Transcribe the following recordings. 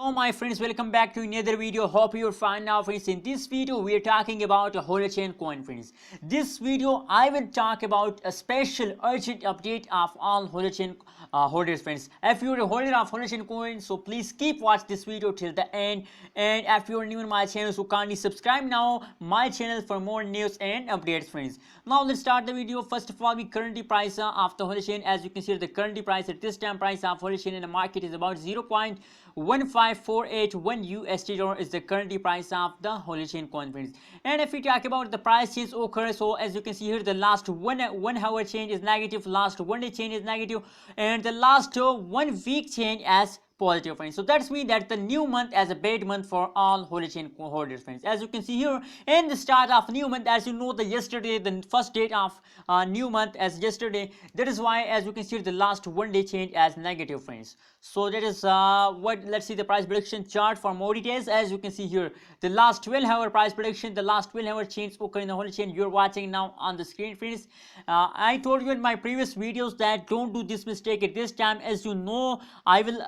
Hello my friends, welcome back to another video. Hope you're fine now friends. In this video we are talking about a Holochain coin friends. This video I will talk about a special urgent update of all Holochain holders friends. If you're a holder of Holochain coin, so please keep watch this video till the end, and if you're new in my channel, so kindly subscribe now my channel for more news and updates friends. Now let's start the video. First of all, the current price of the Holochain, as you can see the current price at this time price of Holochain in the market is about 0.15481 USD dollar is the current price of the Holochain coin friends. And if we talk about the price change occur, so as you can see here the last one hour change is negative, last 1 day change is negative, and the last 1 week change as positive friends. So that's mean that the new month as a bad month for all Holochain holders friends. As you can see here in the start of new month, as you know the yesterday the first date of new month as yesterday, that is why as you can see the last 1 day change as negative friends. So that is what, let's see the price prediction chart for more details. As you can see here the last 12-hour price prediction, the last 12-hour change occur in the Holochain you're watching now on the screen friends. I told you in my previous videos that don't do this mistake at this time. As you know, I will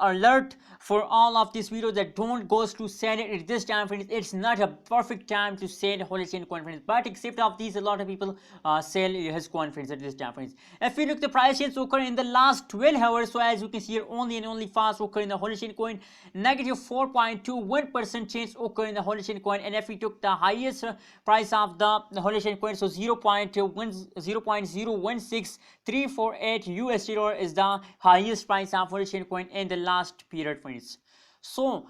alert for all of this video that don't go to sell it at this time friends. It's not a perfect time to sell Holochain coin friends, but except of these a lot of people sell his coin friends at this time friends. If we look the price change occur in the last 12 hours, so as you can see here only and only fast occur in the Holochain coin, negative 4.21% change occur in the Holochain coin. And if we took the highest price of the Holochain coin, so 0.016348 USD dollar is the highest price of Holochain coin in the last period friends. So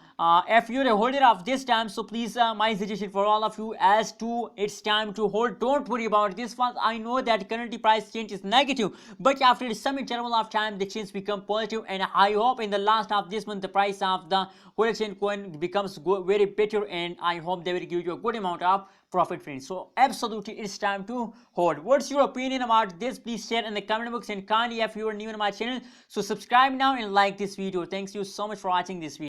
if you're a holder of this time, so please my suggestion for all of you as to it's time to hold. Don't worry about this one. I know that currently price change is negative, but after some interval of time the change become positive, and I hope in the last of this month the price of the Holochain coin becomes very better, and I hope they will give you a good amount of profit friends. So absolutely it's time to hold. What's your opinion about this? Please share in the comment box, and kindly if you are new in my channel, so subscribe now and like this video. Thanks you so much for watching this video.